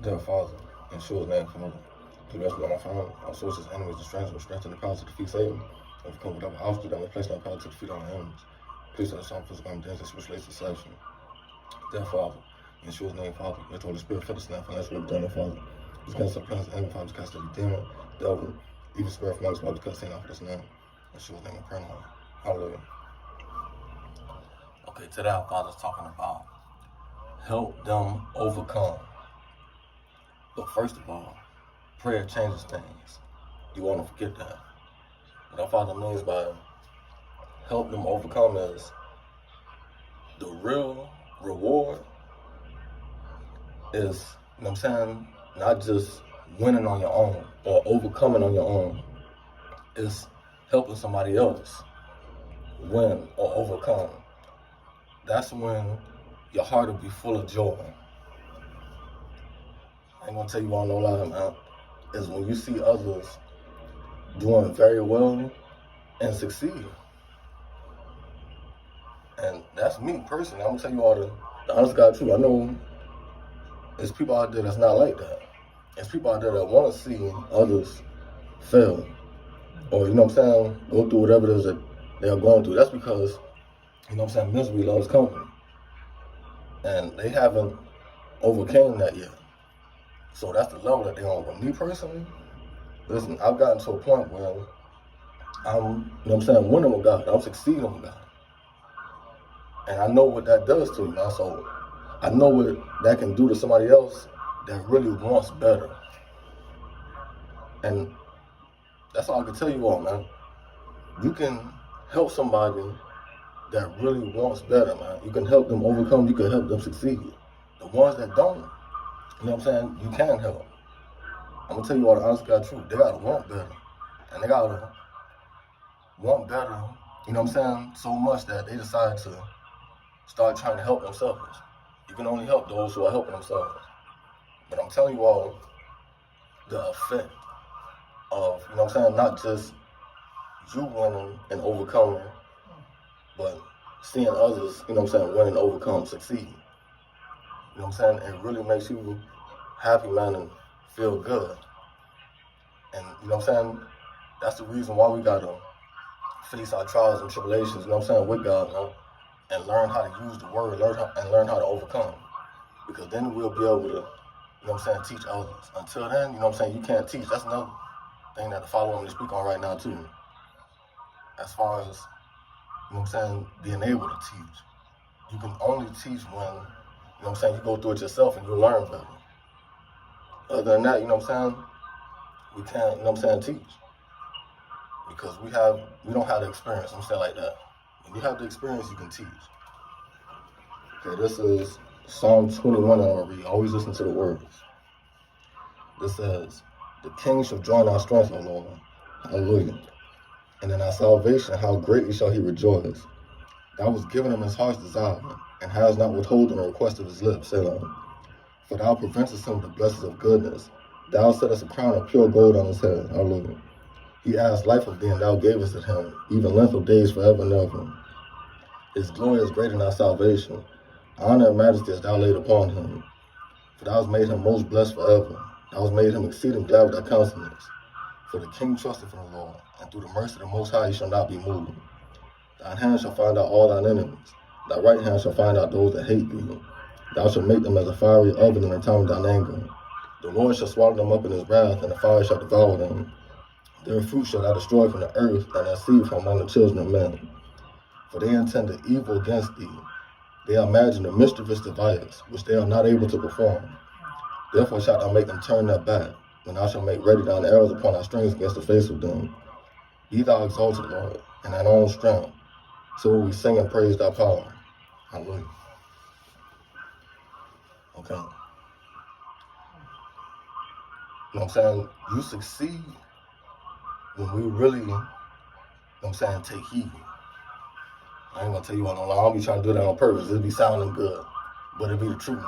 Dear Father, in Yeshua's name, Father, to rescue my family, our sources, enemies, and strangers, with strength and the power to defeat Satan, overcome whatever obstacle that may place in our power to defeat our enemies. Please let us all physical evidence which relates to deception. Dear Father, in Yeshua's name, Father, let the Holy Spirit fill us now for us with eternal Father. Just cast the presence of enemy, Father, cast every demon, devil, evil spirit from us, Father, cast out for this now. In Yeshua's name, I pray now. Hallelujah. Okay, today our Father's talking about help them overcome. But first of all, prayer changes things. You want to forget that. What our Father means by help them overcome is the real reward is, you know what I'm saying, not just winning on your own or overcoming on your own. It's helping somebody else win or overcome. That's when your heart will be full of joy. I ain't gonna tell you all no lie, man. Is when you see others doing very well and succeed. And that's me personally. I'm gonna tell you all the honest God truth. I know there's people out there that's not like that. There's people out there that want to see others fail. Or, you know what I'm saying, go through whatever it is that they are going through. That's because, you know what I'm saying, misery loves company. And they haven't overcame that yet. So that's the level that they're on. But me personally, listen, I've gotten to a point where I'm, you know what I'm saying, winning with God. I'm succeeding with God. And I know what that does to me, man. So I know what that can do to somebody else that really wants better. And that's all I can tell you all, man. You can help somebody that really wants better, man. You can help them overcome. You can help them succeed. The ones that don't, you know what I'm saying, you can help. I'm going to tell you all the honest God truth. They got to want better. And they got to want better, you know what I'm saying, so much that they decide to start trying to help themselves. You can only help those who are helping themselves. But I'm telling you all the effect of, you know what I'm saying, not just you winning and overcoming, but seeing others, you know what I'm saying, win and overcome, succeed. You know what I'm saying? It really makes you happy, man, and feel good. And, you know what I'm saying? That's the reason why we got to face our trials and tribulations, you know what I'm saying, with God, man, and learn how to use the word, learn how to overcome. Because then we'll be able to, you know what I'm saying, teach others. Until then, you know what I'm saying, you can't teach. That's another thing that the Father wants me to speak on right now, too. As far as, you know what I'm saying, being able to teach. You can only teach when, you know what I'm saying, you go through it yourself and you learn better. Other than that, you know what I'm saying, we can't, you know what I'm saying, teach. Because we don't have the experience, I'm saying like that. When you have the experience, you can teach. Okay, this is Psalm 21 I'm going to read. Always listen to the words. This says, the king shall join our strength, O Lord. Hallelujah. And in our salvation, how greatly shall he rejoice. Thou hast given him his heart's desire, and hast not withholden the request of his lips, Selah. For thou preventest him the blessings of goodness. Thou settest a crown of pure gold on his head. Hallelujah. He asked life of thee, and thou gavest it him, even length of days forever and ever. His glory is great in our salvation. Honor and majesty hast thou laid upon him. For thou hast made him most blessed forever. Thou hast made him exceeding glad with thy countenance. For the king trusteth in the Lord, and through the mercy of the Most High he shall not be moved. Thine hand shall find out all thine enemies. Thy right hand shall find out those that hate thee. Thou shalt make them as a fiery oven in the time of thine anger. The Lord shall swallow them up in his wrath, and the fire shall devour them. Their fruit shall thou destroy from the earth, and their seed from among the children of men. For they intended evil against thee. They imagine a mischievous device, which they are not able to perform. Therefore shalt thou make them turn their back, when thou shalt make ready thine arrows upon thy strings against the face of them. Be thou exalted, Lord, in thine own strength. So will we sing and praise thy power. Hallelujah. Okay. You know what I'm saying? You succeed when we really, you know what I'm saying, take heed. I ain't gonna tell you all no lie. I don't be trying to do that on purpose. It'll be sounding good, but it'll be the truth.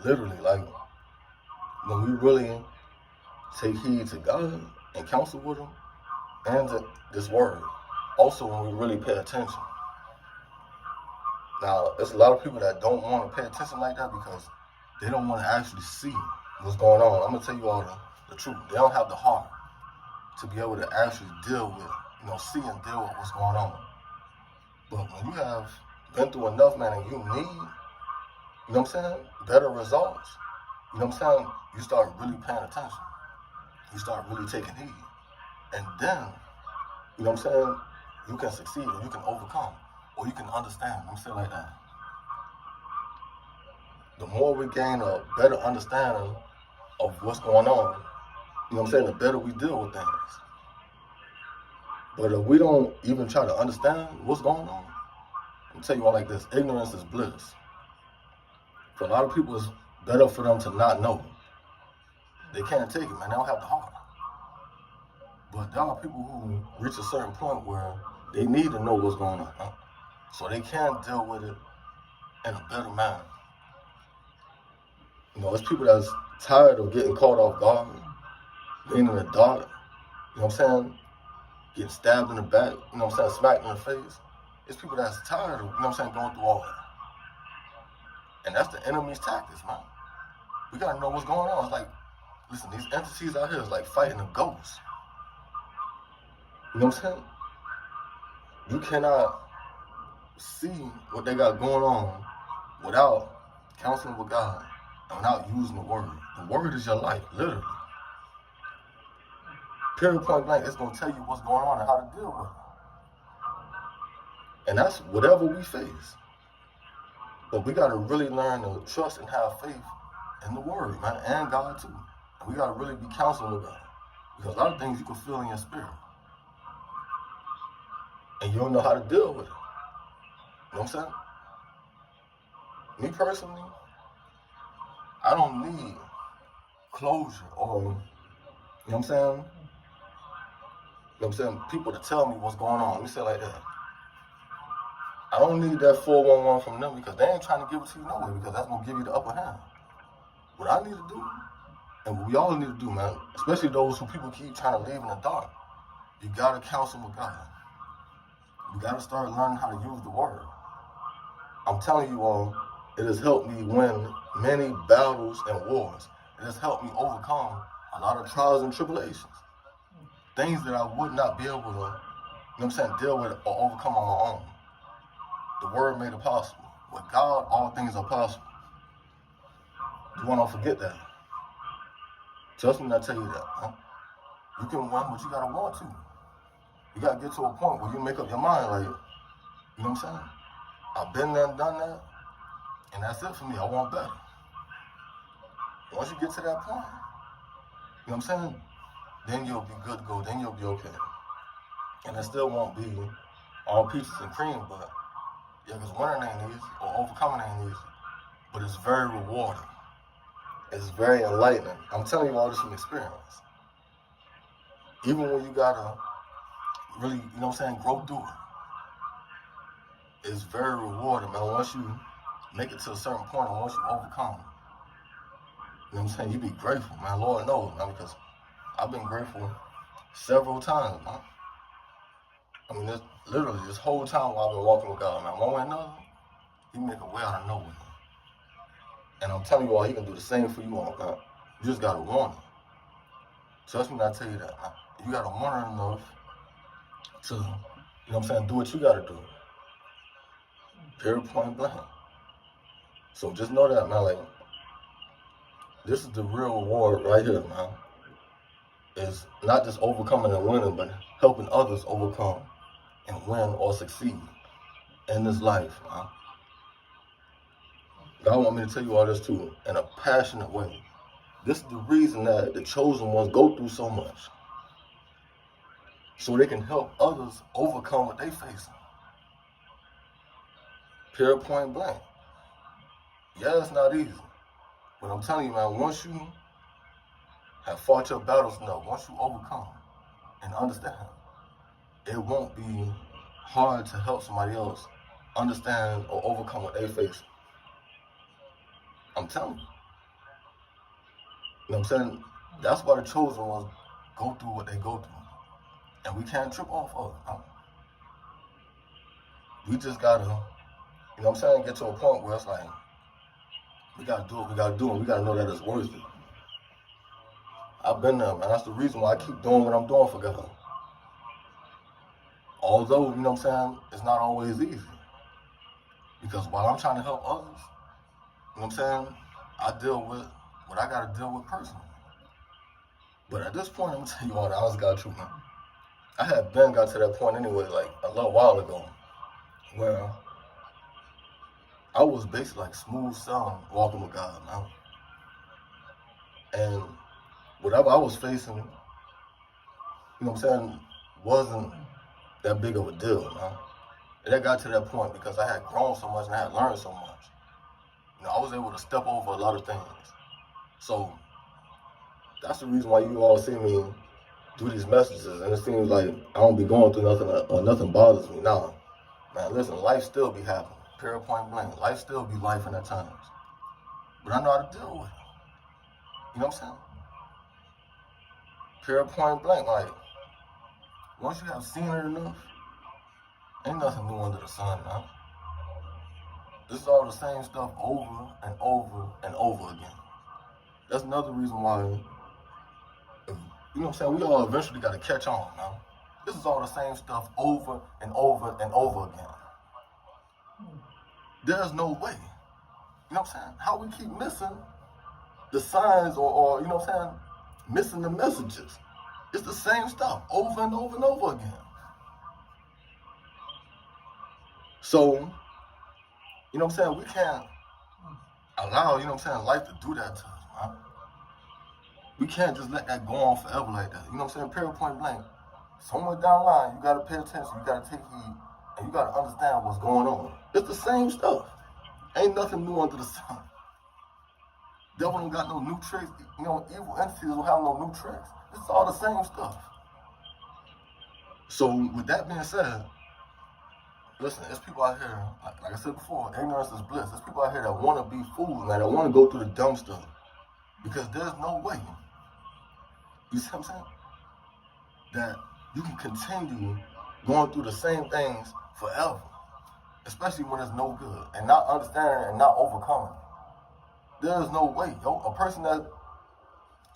Literally, like, when we really take heed to God and counsel with him and to this word. Also, when we really pay attention. Now, there's a lot of people that don't want to pay attention like that because they don't want to actually see what's going on. I'm gonna tell you all the truth. They don't have the heart to be able to actually deal with, see and deal with what's going on. But when you have been through enough, man, and you need, better results, you start really paying attention. You start really taking heed. And then, you can succeed or you can overcome or you can understand. I'm saying like that. The more we gain a better understanding of what's going on, the better we deal with things. But if we don't even try to understand what's going on, I'll tell you all like this, ignorance is bliss. For a lot of people, it's better for them to not know. They can't take it, man. They don't have the heart. But there are people who reach a certain point where they need to know what's going on, so they can deal with it in a better manner. It's people that's tired of getting caught off guard, being in the dark, getting stabbed in the back, smacked in the face. It's people that's tired of, going through all that. And that's the enemy's tactics, man. We gotta know what's going on. It's like, listen, these entities out here is like fighting a ghost. You cannot see what they got going on without counseling with God and without using the word. The word is your life, literally. Period, point blank, it's gonna tell you what's going on and how to deal with it. And that's whatever we face. But we gotta really learn to trust and have faith in the word, man, and God too. And we gotta really be counseling with God. Because a lot of things you can feel in your spirit. And you don't know how to deal with it. You know what I'm saying? Me personally, I don't need closure or, people to tell me what's going on. Let me say it like that. I don't need that 411 from them because they ain't trying to give it to you no way because that's going to give you the upper hand. What I need to do, and what we all need to do, man, especially those who people keep trying to leave in the dark, you got to counsel with God. You got to start learning how to use the word. I'm telling you all, it has helped me win many battles and wars. It has helped me overcome a lot of trials and tribulations. Things that I would not be able to, deal with or overcome on my own. The word made it possible. With God, all things are possible. You want to forget that. Trust me when I tell you that. Huh? You can win, but you got to want to. You got to get to a point where you make up your mind, like, you know what I'm saying? I've been there and done that, and that's it for me. I want better. Once you get to that point, you know what I'm saying? Then you'll be good to go. Then you'll be okay. And it still won't be all peaches and cream, but yeah, because winning ain't easy, or overcoming ain't easy. But it's very rewarding. It's very enlightening. I'm telling you all this from experience. Even when you gotta really, grow through it. It's very rewarding, man. Once you make it to a certain point and once you overcome, you be grateful, man. Lord knows, man, because I've been grateful several times, man. This, literally, this whole time while I've been walking with God, man, one way or another, He make a way out of nowhere. And I'm telling you all, He can do the same for you all, man. You just gotta want it. Trust me when I tell you that, man. You gotta want it enough to, do what you gotta do. Period, point blank. So just know that, man, like, this is the real reward right here, man. Is not just overcoming and winning, but helping others overcome and win or succeed in this life, man. God want me to tell you all this too, in a passionate way. This is the reason that the chosen ones go through so much. So they can help others overcome what they facing. Period, point blank. Yeah, it's not easy. But I'm telling you, man, once you have fought your battles enough, once you overcome and understand, it won't be hard to help somebody else understand or overcome what they face. I'm telling you. You know what I'm saying? That's why the chosen ones go through what they go through. And we can't trip off of it. Huh? We just gotta, get to a point where it's like, we gotta do what we gotta do, and we gotta know that it's worth it. I've been there, man. That's the reason why I keep doing what I'm doing for God. Although, you know what I'm saying, it's not always easy. Because while I'm trying to help others, you know what I'm saying, I deal with what I got to deal with personally. But at this point, I'm going to tell you all the honest God truth, man. I had got to that point anyway, like a little while ago, where I was basically like smooth sailing, walking with God, man. And whatever I was facing, you know what I'm saying, wasn't that big of a deal, man. And that got to that point because I had grown so much and I had learned so much. You know, I was able to step over a lot of things. So that's the reason why you all see me do these messages, and it seems like I don't be going through nothing or nothing bothers me. Nah, man, listen, life still be happening. Period, point blank. Life still be life at times. But I know how to deal with it. You know what I'm saying? Period, point blank. Like, once you have seen it enough, ain't nothing new under the sun, man. This is all the same stuff over and over and over again. That's another reason why, you know what I'm saying, we all eventually got to catch on, man. This is all the same stuff over and over and over again. There's no way. You know what I'm saying? How we keep missing the signs or you know what I'm saying, missing the messages. It's the same stuff over and over and over again. So, you know what I'm saying, we can't allow, you know what I'm saying, life to do that to us, man. We can't just let that go on forever like that. You know what I'm saying? Period, point blank. Somewhere down the line, you got to pay attention, you got to take heed, and you got to understand what's going on. It's the same stuff. Ain't nothing new under the sun. Devil don't got no new tricks. You know, evil entities don't have no new tricks. It's all the same stuff. So with that being said, listen, there's people out here, like I said before, ignorance is bliss. There's people out here that want to be fools, man, that want to go through the dumb stuff. Because there's no way, you see what I'm saying, that you can continue going through the same things forever, especially when it's no good, and not understanding and not overcoming. There's no way, yo. A person that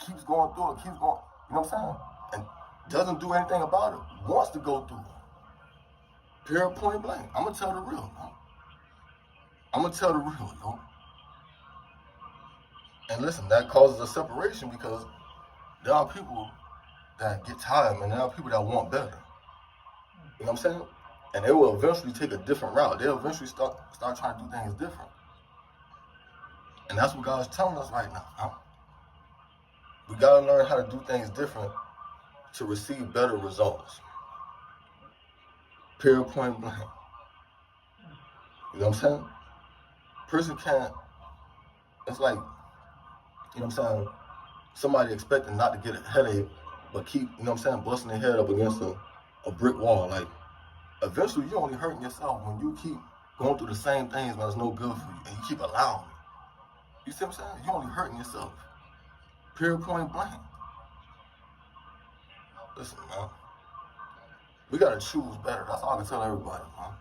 keeps going through it, keeps going, you know what I'm saying, and doesn't do anything about it, wants to go through it. Period, point blank. I'm going to tell the real, man. I'm going to tell the real, yo. And listen, that causes a separation because there are people that get tired, man. There are people that want better. You know what I'm saying? And they will eventually take a different route. They'll eventually start trying to do things different. And that's what God's telling us right now. Huh? We got to learn how to do things different to receive better results. Period, point blank. You know what I'm saying? Person can't, it's like, you know what I'm saying, somebody expecting not to get a headache, but keep, you know what I'm saying, busting their head up against a brick wall. Like, eventually you're only hurting yourself when you keep going through the same things, man, it's no good for you, and you keep allowing it. You see what I'm saying? You're only hurting yourself. Period, point blank. Listen, man, we got to choose better. That's all I can tell everybody, man.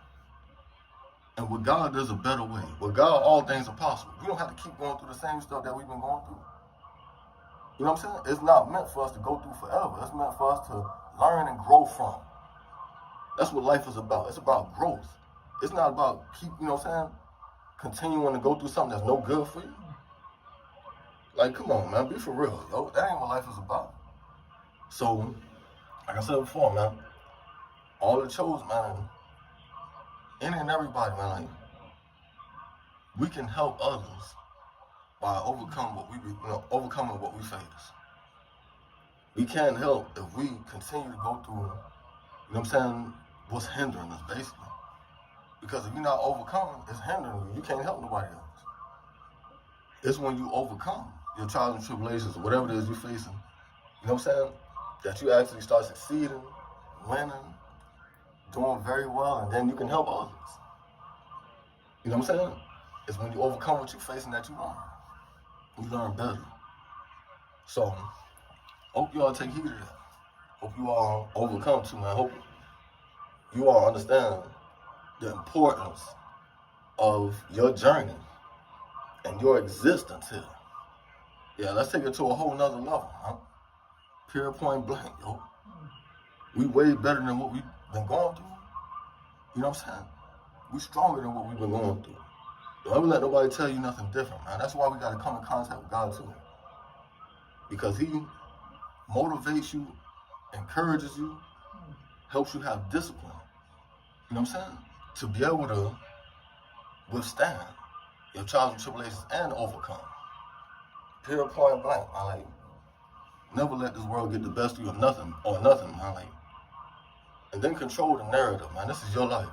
And with God, there's a better way. With God, all things are possible. We don't have to keep going through the same stuff that we've been going through. You know what I'm saying? It's not meant for us to go through forever. It's meant for us to learn and grow from. That's what life is about. It's about growth. It's not about you know what I'm saying, continuing to go through something that's no good for you. Like, come on, man, be for real, yo. That ain't what life is about. So, like I said before, man, all the chose, man, any and everybody, man, like, we can help others by overcoming what we face. We can't help if we continue to go through, you know what I'm saying, what's hindering us, basically. Because if you're not overcoming, it's hindering you. You can't help nobody else. It's when you overcome your trials and tribulations, or whatever it is you're facing, you know what I'm saying, that you actually start succeeding, winning, doing very well, and then you can help others. You know what I'm saying? It's when you overcome what you're facing that you learn. You learn better. So, hope you all take heed of that. Hope you all overcome too, man. Hope you all understand the importance of your journey and your existence here. Yeah, let's take it to a whole nother level, huh? Period, point blank, yo. We way better than what we've been going through. You know what I'm saying? We stronger than what we've been going through. Don't ever let nobody tell you nothing different, man. That's why we got to come in contact with God too. Because he motivates you, encourages you, helps you have discipline. You know what I'm saying? To be able to withstand your trials and tribulations and overcome. Period, point blank. I like, never let this world get the best of you or nothing, man. Like, and then control the narrative, man. This is your life.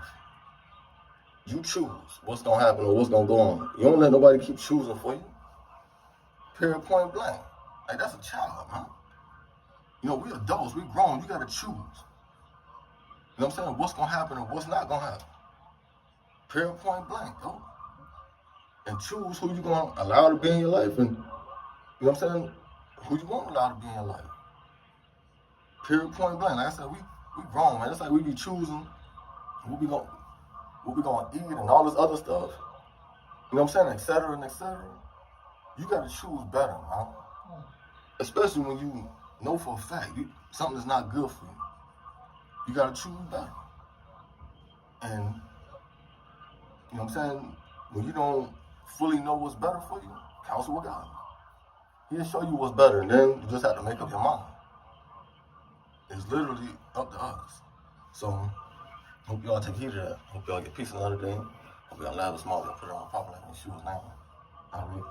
You choose what's gonna happen or what's gonna go on. You don't let nobody keep choosing for you. Period, point blank. Like, that's a child, man. You know, we adults, we grown, you gotta choose. You know what I'm saying? What's gonna happen and what's not gonna happen. Period, point blank, yo. And choose who you gonna allow to be in your life, and you know what I'm saying? Who you won't allow to be in your life. Period, point blank. Like I said, we grown, man. It's like we be choosing what we gonna eat and all this other stuff. You know what I'm saying? Et cetera and et cetera. You gotta choose better, man. Especially when you know for a fact something is not good for you. You gotta choose better. And you know what I'm saying? When you don't fully know what's better for you, counsel with God. He'll show you what's better, and then you just have to make up your mind. It's literally up to us. So, hope y'all take heed of that. Hope y'all get peace another day. Hope y'all laugh small and put it on popular and shoot his name.